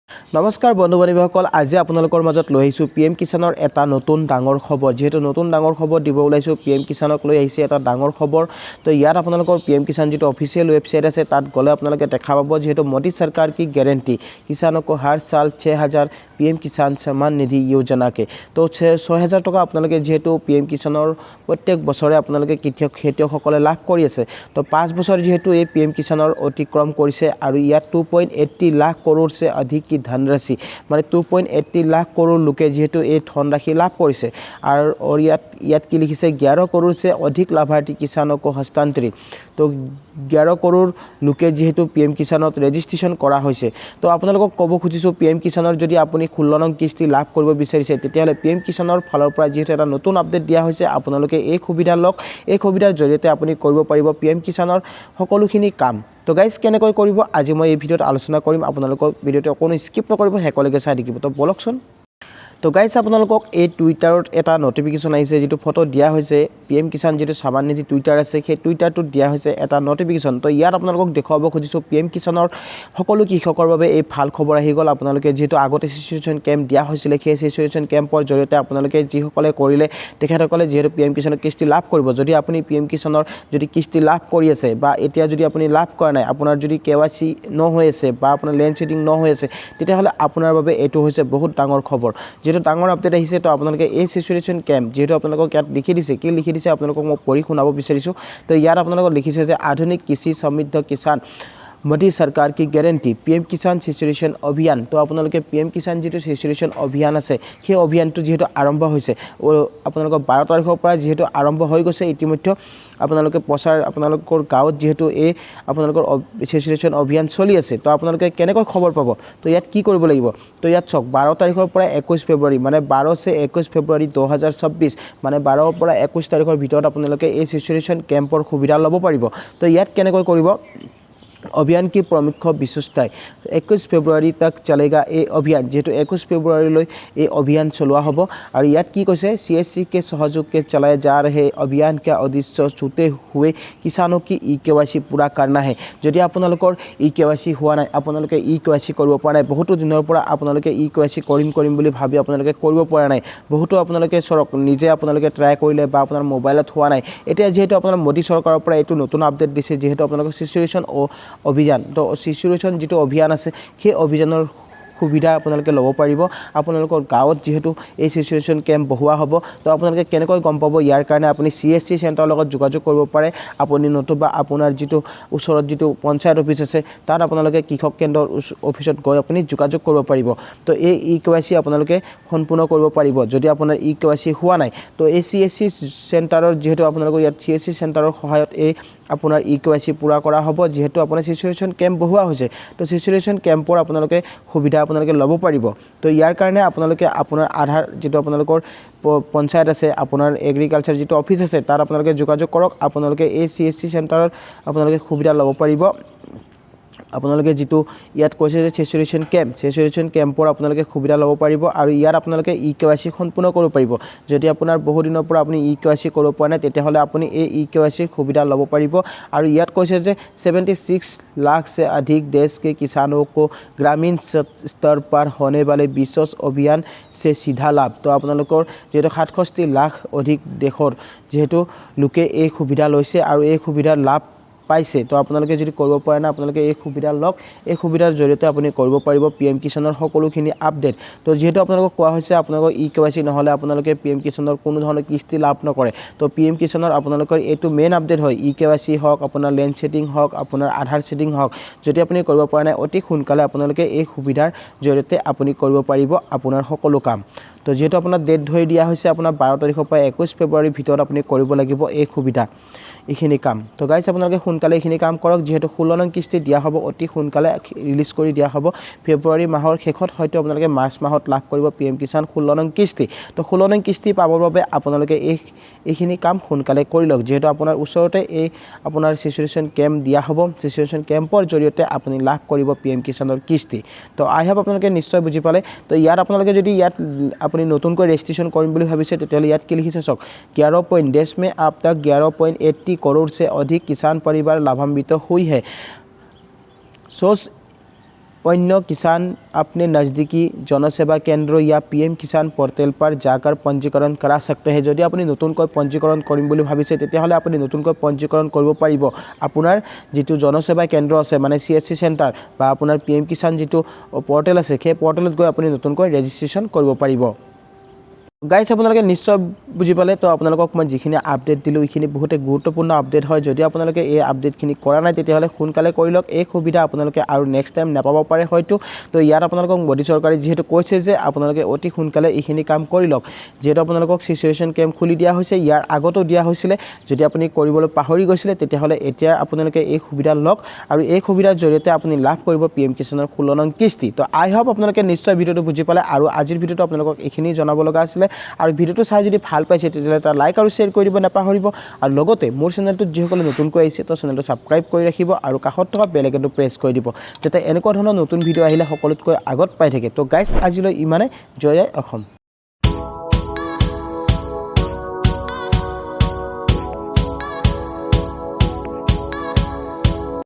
নমস্কাৰ বন্ধু বান্ধৱীসকল, আজি আপোনালোকৰ মাজত লৈ আহিছোঁ PM কিষাণৰ এটা নতুন ডাঙৰ খবৰ। যেহেতু নতুন ডাঙৰ খবৰ দিব ওলাইছোঁ, PM কিষাণক লৈ আহিছে এটা ডাঙৰ খবৰ। তো ইয়াত আপোনালোকৰ PM কিষাণ যিটো অফিচিয়েল ৱেবছাইট আছে তাত গ'লে আপোনালোকে দেখা পাব, যিহেতু মোদী চৰকাৰ কি গেৰেণ্টি কিষাণক হৰ সাল 6000 PM কিষাণ সন্মান নিধি যোজনাকে। তো 6000 টকা আপোনালোকে যিহেতু PM কিষাণৰ প্ৰত্যেক বছৰে আপোনালোকে খেতিয়কসকলে লাভ কৰি আছে। তো 5 বছৰ যিহেতু এই PM কিষাণৰ অতিক্ৰম কৰিছে আৰু ইয়াত 2.80 লাখ কৰোৰছে অধিক কি ধনৰাশি, মানে 2.80 লাখ কৰোৰ লোকে যিহেতু এই ধনৰাশি লাভ কৰিছে। আৰু ইয়াত কি লিখিছে, 11 কৰোৰছে অধিক লাভাৰ্থী কিষাণক হস্তান্তৰিত। তো 11 কৰোৰ লোকে যিহেতু PM কিষাণত ৰেজিষ্ট্ৰেশ্যন কৰা হৈছে। তো আপোনালোকক ক'ব খুজিছোঁ, PM কিষাণৰ যদি আপুনি 16 নং কিস্তি লাভ কৰিব বিচাৰিছে, তেতিয়াহ'লে PM কিষাণৰ ফালৰ পৰা যিহেতু এটা নতুন আপডেট দিয়া হৈছে, আপোনালোকে এই সুবিধা লওক। এই সুবিধাৰ জৰিয়তে আপুনি কৰিব পাৰিব PM কিষাণৰ সকলোখিনি কাম। তো গাইজ, কেনেকৈ কৰিব আজি মই এই ভিডিঅ'ত আলোচনা কৰিম। আপোনালোকক ভিডিঅ'টো অকণো স্কিপ নকৰিব, শেষলৈকে চাই থাকিব। তো বলকচোন। তো গাইজ, আপোনালোকক এই টুইটাৰত এটা নটিফিকেশ্যন আহিছে, যিটো ফটো দিয়া হৈছে PM কিষাণ যিটো সন্মান নিধি টুইটাৰ আছে, সেই টুইটাৰটোত দিয়া হৈছে এটা নটিফিকেশ্যন। তো ইয়াত আপোনালোকক দেখুৱাব খুজিছোঁ PM কিষাণৰ সকলো কৃষকৰ বাবে এই ভাল খবৰ আহি গ'ল। আপোনালোকে যিহেতু আগতে ছিচুৱেশ্যন কেম্প দিয়া হৈছিলে, সেই ছিচুৱেশ্যন কেম্পৰ জৰিয়তে আপোনালোকে যিসকলে কৰিলে তেখেতসকলে যিহেতু PM কিষাণৰ কিস্তি লাভ কৰিব। যদি আপুনি PM কিষাণৰ যদি কিস্তি লাভ কৰি আছে বা এতিয়া যদি আপুনি লাভ কৰা নাই, আপোনাৰ যদি KYC হৈ আছে বা আপোনাৰ লেণ্ড ছেডিং হৈ আছে, তেতিয়াহ'লে আপোনাৰ বাবে এইটো হৈছে বহুত ডাঙৰ খবৰ। যেহেতু ডাঙৰ আপডেট আহিছে, তো আপোনালোকে এই ছিচুৱেশ্যন কেম্প যিহেতু আপোনালোকক ইয়াত লিখি দিছে, কি লিখি দিছে আপোনালোকক মই পঢ়ি শুনাব বিচাৰিছোঁ। তো ইয়াত আপোনালোকক লিখিছে যে আধুনিক কৃষি সমৃদ্ধ কিষাণ মোদী চৰকাৰ কি গেৰেণ্টি PM কিষাণ ছিচুৱেশ্যন অভিযান। তো আপোনালোকে PM কিষাণ যিটো ছিচুৱেশ্যন অভিযান আছে, সেই অভিযানটো যিহেতু আৰম্ভ হৈছে, আপোনালোকৰ 12 তাৰিখৰ পৰা যিহেতু আৰম্ভ হৈ গৈছে ইতিমধ্যে। আপোনালোকে আপোনালোকৰ গাঁৱত যিহেতু এই আপোনালোকৰ ছিচুৱেশ্যন অভিযান চলি আছে। তো আপোনালোকে কেনেকৈ খবৰ পাব, তো ইয়াত কি কৰিব লাগিব। তো ইয়াত চাওক, 12 তাৰিখৰ পৰা 21 ফেব্ৰুৱাৰী, মানে 12 ফেব্ৰুৱাৰী 2024, মানে 12ৰ পৰা 21 তাৰিখৰ ভিতৰত আপোনালোকে এই ছিচুৱেশ্যন কেম্পৰ সুবিধা ল'ব পাৰিব। তো ইয়াত কেনেকৈ কৰিব, অভিযান কি প্ৰমুখ্য বিশেষতাই 21 ফেব্ৰুৱাৰী তক চলেগা এই অভিযান। যেহেতু 21 ফেব্ৰুৱাৰীলৈ এই অভিযান চলোৱা হ'ব। আৰু ইয়াত কি কৈছে, CSC के सहयोग के चलाए जा रहे अभियान का उद्देश्य छूटे हुए किसानों की EKYC पूरा करना है। যদি আপোনালোকৰ EKYC হোৱা নাই, আপোনালোকে EKYC কৰিব পৰা নাই, বহুতো দিনৰ পৰা আপোনালোকে EKYC কৰিম বুলি ভাবি আপোনালোকে কৰিব পৰা নাই, বহুতো আপোনালোকে চৰক নিজে আপোনালোকে ট্ৰাই কৰিলে বা আপোনাৰ মোবাইলত হোৱা নাই। এতিয়া যিহেতু আপোনাৰ মোদী চৰকাৰৰ পৰা এইটো নতুন আপডেট দিছে, যিহেতু আপোনালোকৰ ছিচুৱেশ্যন অভিযান, তো ছিচুৱেশ্যন যিটো অভিযান আছে, সেই অভিযানৰ সুবিধা আপোনালোকে ল'ব পাৰিব। আপোনালোকৰ গাঁৱত যিহেতু এই ছিচুৱেশ্যন কেম্প বহোৱা হ'ব। তো আপোনালোকে কেনেকৈ গম পাব, ইয়াৰ কাৰণে আপুনি CSC চেণ্টাৰৰ লগত যোগাযোগ কৰিব পাৰে। আপুনি নতুবা আপোনাৰ যিটো ওচৰত যিটো পঞ্চায়ত অফিচ আছে, তাত আপোনালোকে কৃষক কেন্দ্ৰৰ অফিচত গৈ আপুনি যোগাযোগ কৰিব পাৰিব। তো এই EKYC আপোনালোকে সম্পূৰ্ণ কৰিব পাৰিব যদি আপোনাৰ EKYC হোৱা নাই। তো এই CSC চেণ্টাৰৰ যিহেতু আপোনালোকৰ ইয়াত CSC চেণ্টাৰৰ সহায়ত এই আপোনাৰ EKYC পূৰা কৰা হ'ব, যিহেতু আপোনাৰ ছিচুৱেশ্যন কেম্প বহোৱা হৈছে। তো ছিচুৱেশ্যন কেম্পৰ আপোনালোকে সুবিধা আপোনালোকে ল'ব পাৰিব। তো ইয়াৰ কাৰণে আপোনালোকে আপোনাৰ আধাৰ যিটো আপোনালোকৰ পঞ্চায়ত আছে, আপোনাৰ এগ্ৰিকালচাৰ যিটো অফিচ আছে, তাত আপোনালোকে যোগাযোগ কৰক। আপোনালোকে এই CSC চেণ্টাৰত আপোনালোকে সুবিধা ল'ব পাৰিব। আপোনালোকে যিটো ইয়াত কৈছে যে ছিচুৱেশ্যন কেম্পৰ আপোনালোকে সুবিধা ল'ব পাৰিব। আৰু ইয়াত আপোনালোকে EKYC সম্পূৰ্ণ কৰিব পাৰিব। যদি আপোনাৰ বহু দিনৰ পৰা আপুনি EKYC কৰিব পৰা নাই, তেতিয়াহ'লে আপুনি এই EKYCৰ সুবিধা ল'ব পাৰিব। আৰু ইয়াত কৈছে যে 76 लाख से अधिक देश के किसानों को ग्रामीण स्तर पर होने वाले विशेष अभियान से सीधा लाभ। तो আপোনালোকৰ যিহেতু 67 লাখ অধিক দেশৰ যিহেতু লোকে এই সুবিধা লৈছে আৰু এই সুবিধাৰ লাভ পাইছে। তো আপোনালোকে যদি কৰিব পৰা নাই, আপোনালোকে এই সুবিধা লওক। এই সুবিধাৰ জৰিয়তে আপুনি কৰিব পাৰিব PM কিষাণৰ সকলোখিনি আপডেট। তো যিহেতু আপোনালোকক কোৱা হৈছে, আপোনালোকৰ EKYC নহ'লে আপোনালোকে PM কিষাণৰ কোনো ধৰণৰ কিস্তি লাভ নকৰে। তো PM কিষাণৰ আপোনালোকৰ এইটো মেইন আপডেট হয়। EKYC হওক, আপোনাৰ লেণ্ড ছেডিং হওক, আপোনাৰ আধাৰ ছেডিং হওক, যদি আপুনি কৰিব পৰা নাই, অতি সোনকালে আপোনালোকে এই সুবিধাৰ জৰিয়তে আপুনি কৰিব পাৰিব আপোনাৰ সকলো কাম। তো যিহেতু আপোনাৰ ডেট ধৰি দিয়া হৈছে, আপোনাৰ 12 তাৰিখৰ পৰা 21 ফেব্ৰুৱাৰীৰ ভিতৰত আপুনি কৰিব লাগিব এই সুবিধা, এইখিনি কাম। তো গাইজ, আপোনালোকে সোনকালে এইখিনি কাম কৰক। যিহেতু 16 নং কিস্তি দিয়া হ'ব, অতি সোনকালে ৰিলিজ কৰি দিয়া হ'ব। ফেব্ৰুৱাৰী মাহৰ শেষত হয়তো আপোনালোকে মাৰ্চ মাহত লাভ কৰিব PM কিষাণ 16 নং কিস্তি। তো 16 নং কিস্তি পাবৰ বাবে আপোনালোকে এইখিনি কাম সোনকালে কৰি লওক। যিহেতু আপোনাৰ ওচৰতে এই আপোনাৰ ছিচুৱেশ্যন কেম্প দিয়া হ'ব, ছিচুৱেশ্যন কেম্পৰ জৰিয়তে আপুনি লাভ কৰিব PM কিষাণৰ কিস্তি। তো আই হোপ আপোনালোকে নিশ্চয় বুজি পালে। তো ইয়াত আপোনালোকে যদি ইয়াত আপুনি নতুনকৈ ৰেজিষ্ট্ৰেশ্যন কৰিম বুলি ভাবিছে, তেতিয়াহ'লে ইয়াত কি লিখিছে চাওক, 11 देश में अब तक 11.80 करोड़ से अधिक किसान परिवार लाभान्वित हुई है। अन्य किसान अपने नज़दीकी जनसेवा केंद्र या पीएम किसान पोर्टल पर जाकर पंजीकरण करा सकते हैं যদি আপুনি নতুনকৈ পঞ্জীকৰণ কৰিম বুলি ভাবিছে তেতিয়াহ'লে আপুনি নতুনকৈ পঞ্জীকৰণ কৰিব পাৰিব আপোনাৰ যেটো জনসেৱা কেন্দ্ৰ আছে মানে CSC সেন্টাৰ বা আপোনাৰ পीएम কিसान যেটো পোৰ্টেল আছে সেই পোৰ্টেলত গৈ আপুনি নতুনকৈ ৰেজিষ্ট্ৰেচন কৰিব পাৰিব গাইস আপোনালোকে নিশ্চয় বুজি পালে তো আপোনালোকক মই যিখিনি আপডেট দিলো এইখিনি বহুত গুৰুত্বপূৰ্ণ আপডেট হয় যদি আপোনালোকে এই আপডেটখিনি কৰা নাই তেতিয়াহ'লে সোনকালে কৰি লওক এই সুবিধা আপোনালোকে আৰু নেক্সট টাইম নাপাব পাৰে হয়তো তো ইয়াত আপোনালোকক মোদী চৰকাৰে যেহেতু কৈছে যে আপোনালোকে অতি সোনকালে এইখিনি কাম কৰি লওক যেহেতু আপোনালোকক সিচুৱেশ্যন কেম্প খুলি দিয়া হৈছে ইয়াৰ আগতো দিয়া হৈছিল যদি আপুনি কৰিবলৈ পাহৰি গৈছিল তেতিয়াহ'লে এতিয়া আপোনালোকে এই সুবিধা লওক আৰু এই সুবিধাৰ জৰিয়তে আপুনি লাভ কৰিব পीएम কিষাণৰ 16 নং কিস্তি তো আই হোপ আপোনালোকে নিশ্চয় ভিডিওটো বুজি পালে আৰু আজিৰ ভিডিওটো আপোনালোকক এইখিনি জনাব লগা আছিল আৰু ভিডিওটো চাই যদি ভাল পাইছে তেতিয়াহ'লে এটা লাইক আৰু শেয়াৰ কৰি দিব নাপাহৰিব আৰু লগতে মোৰ চেনেলটো যিসকলে নতুনকৈ আহিছে তো চেনেলটো সাবস্ক্ৰাইব কৰি ৰাখিব আৰু কাষত থকা বেল আইকনটো প্ৰেছ কৰি দিব যাতে এনেকুৱা ধৰণৰ নতুন ভিডিও আহিলে সকলোতকৈ আগত পাই থাকে তো গাইস আজিলৈ ইমানে জয় জয় অসম